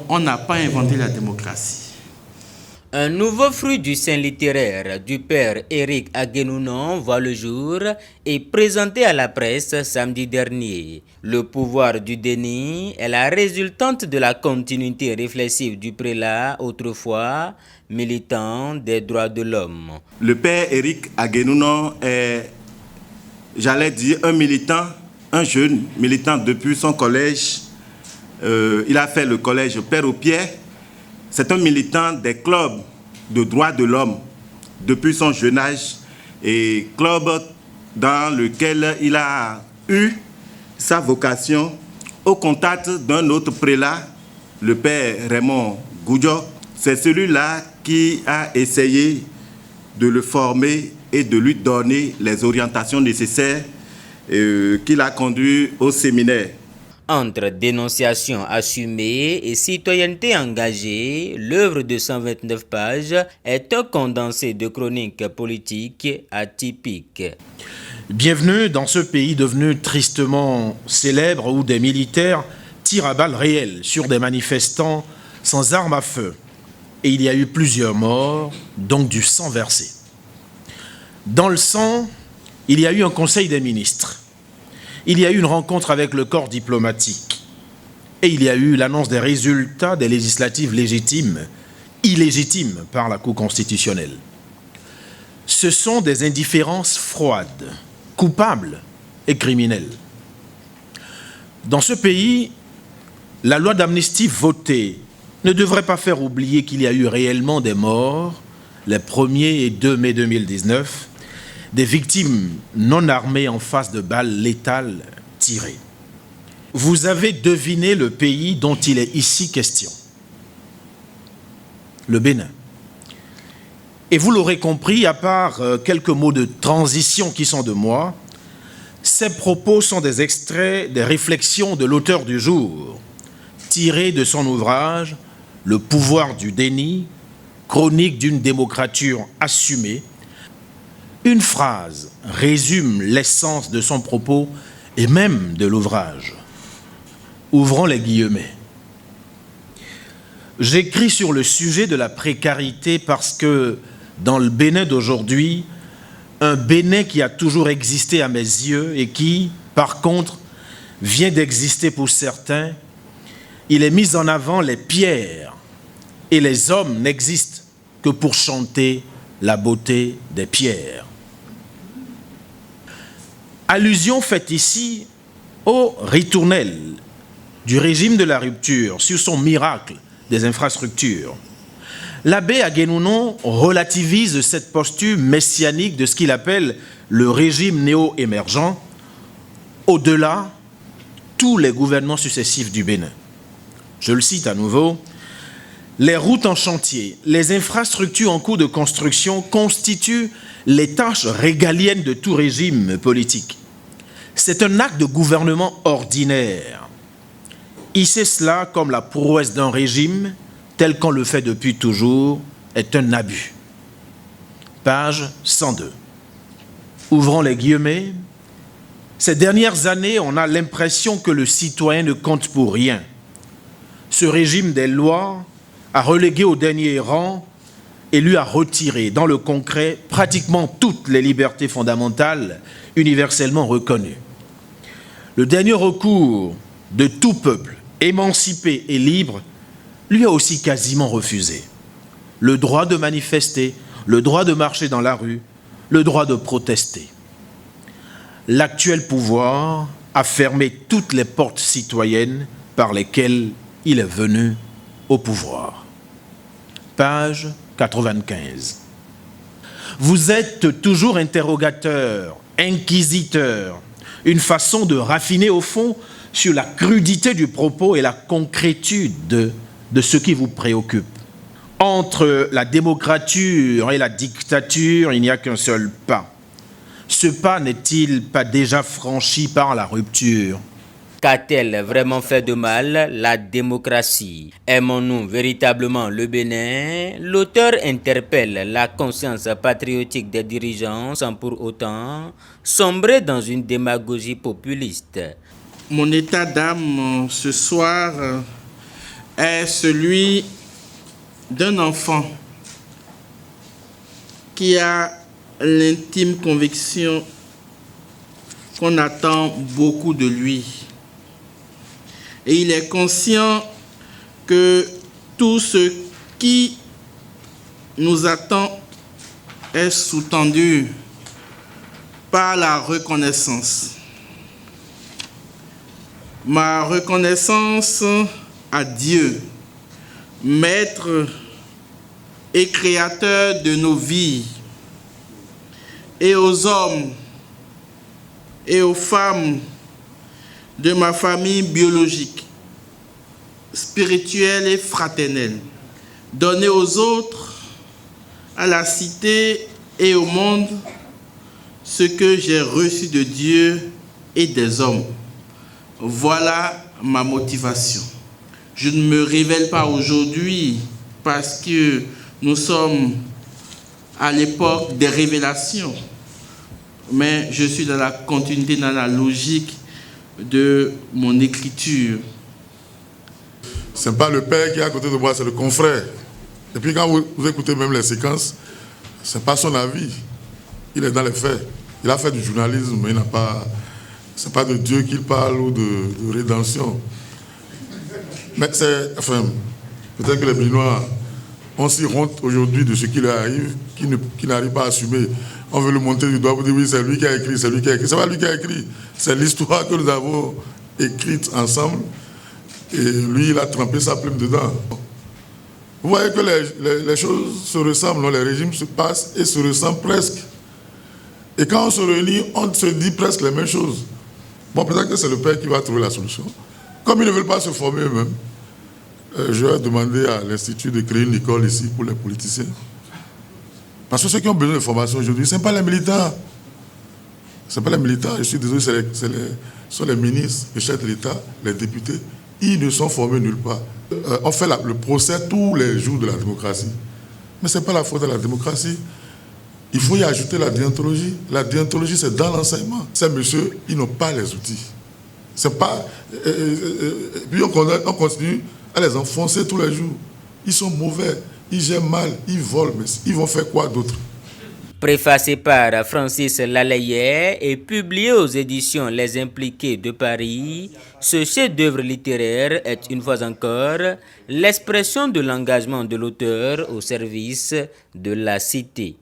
On n'a pas inventé la démocratie. Un nouveau fruit du sein littéraire du père Éric Aguenounon voit le jour et présenté à la presse samedi dernier. Le pouvoir du déni est la résultante de la continuité réflexive du prélat autrefois militant des droits de l'homme. Le père Éric Aguenounon est, j'allais dire, un militant, un jeune militant depuis son collège. Il a fait le collège Père aux Pierres. C'est un militant des clubs de droits de l'homme depuis son jeune âge et club dans lequel il a eu sa vocation au contact d'un autre prélat, le père Raymond Goudjo. C'est celui-là qui a essayé de le former et de lui donner les orientations nécessaires qui l'a conduit au séminaire. Entre dénonciation assumée et citoyenneté engagée, l'œuvre de 129 pages est un condensé de chroniques politiques atypiques. Bienvenue dans ce pays devenu tristement célèbre où des militaires tirent à balles réelles sur des manifestants sans armes à feu. Et il y a eu plusieurs morts, donc du sang versé. Dans le sang, il y a eu un conseil des ministres. Il y a eu une rencontre avec le corps diplomatique et il y a eu l'annonce des résultats des législatives légitimes, illégitimes par la Cour constitutionnelle. Ce sont des indifférences froides, coupables et criminelles. Dans ce pays, la loi d'amnistie votée ne devrait pas faire oublier qu'il y a eu réellement des morts les 1er et 2 mai 2019, des victimes non armées en face de balles létales tirées. Vous avez deviné le pays dont il est ici question. Le Bénin. Et vous l'aurez compris, à part quelques mots de transition qui sont de moi, ces propos sont des extraits des réflexions de l'auteur du jour, tirés de son ouvrage « Le pouvoir du déni, chronique d'une démocrature assumée ». Une phrase résume l'essence de son propos et même de l'ouvrage. Ouvrons les guillemets. J'écris sur le sujet de la précarité parce que dans le Bénin d'aujourd'hui, un Bénin qui a toujours existé à mes yeux et qui, par contre, vient d'exister pour certains, il est mis en avant les pierres et les hommes n'existent que pour chanter la beauté des pierres. Allusion faite ici au ritournel du régime de la rupture sur son miracle des infrastructures. L'abbé Aguenounon relativise cette posture messianique de ce qu'il appelle le régime néo-émergent, au-delà tous les gouvernements successifs du Bénin. Je le cite à nouveau. Les routes en chantier, les infrastructures en cours de construction constituent les tâches régaliennes de tout régime politique. C'est un acte de gouvernement ordinaire. Hisser cela comme la prouesse d'un régime, tel qu'on le fait depuis toujours, est un abus. Page 102. Ouvrons les guillemets. Ces dernières années, on a l'impression que le citoyen ne compte pour rien. Ce régime des lois a relégué au dernier rang et lui a retiré, dans le concret, pratiquement toutes les libertés fondamentales universellement reconnues. Le dernier recours de tout peuple, émancipé et libre, lui a aussi quasiment refusé. Le droit de manifester, le droit de marcher dans la rue, le droit de protester. L'actuel pouvoir a fermé toutes les portes citoyennes par lesquelles il est venu au pouvoir. Page 95. Vous êtes toujours interrogateur, inquisiteur, une façon de raffiner au fond sur la crudité du propos et la concrétude de ce qui vous préoccupe. Entre la démocrature et la dictature, il n'y a qu'un seul pas. Ce pas n'est-il pas déjà franchi par la rupture ? Qu'a-t-elle vraiment fait de mal, la démocratie? Aimons-nous véritablement le Bénin? L'auteur interpelle la conscience patriotique des dirigeants sans pour autant sombrer dans une démagogie populiste. Mon état d'âme ce soir est celui d'un enfant qui a l'intime conviction qu'on attend beaucoup de lui. Et il est conscient que tout ce qui nous attend est sous-tendu par la reconnaissance. Ma reconnaissance à Dieu, Maître et Créateur de nos vies, et aux hommes et aux femmes de ma famille biologique, spirituelle et fraternelle, donner aux autres, à la cité et au monde, ce que j'ai reçu de Dieu et des hommes. Voilà ma motivation. Je ne me révèle pas aujourd'hui parce que nous sommes à l'époque des révélations, mais je suis dans la continuité, dans la logique de mon écriture. Ce n'est pas le père qui est à côté de moi, c'est le confrère. Et puis quand vous écoutez même les séquences, ce n'est pas son avis. Il est dans les faits. Il a fait du journalisme, mais il n'a pas... Ce n'est pas de Dieu qu'il parle ou de rédemption. Mais c'est... Enfin, peut-être que les Béninois ont si honte aujourd'hui de ce qui leur arrive, qu'ils n'arrivent pas à assumer. On veut le monter du doigt pour dire oui, c'est lui qui a écrit, c'est lui qui a écrit. Ce n'est pas lui qui a écrit. C'est l'histoire que nous avons écrite ensemble. Et lui, il a trempé sa plume dedans. Vous voyez que les choses se ressemblent, les régimes se passent et se ressemblent presque. Et quand on se réunit, on se dit presque les mêmes choses. Bon, peut-être que c'est le père qui va trouver la solution. Comme ils ne veulent pas se former eux-mêmes, je vais demander à l'Institut de créer une école ici pour les politiciens. Parce que ceux qui ont besoin de formation aujourd'hui, ce ne sont pas les militants. Ce ne sont pas les militants, je suis désolé, ce sont les ministres, les chefs de l'État, les députés. Ils ne sont formés nulle part. On fait le procès tous les jours de la démocratie. Mais ce n'est pas la faute de la démocratie. Il faut y ajouter la déontologie. La déontologie, c'est dans l'enseignement. Ces messieurs, ils n'ont pas les outils. C'est pas... puis on continue à les enfoncer tous les jours. Ils sont mauvais, ils gèrent mal, ils volent, mais ils vont faire quoi d'autre? Préfacé par Francis Lalaye et publié aux éditions Les Impliqués de Paris, ce chef-d'œuvre littéraire est une fois encore l'expression de l'engagement de l'auteur au service de la cité.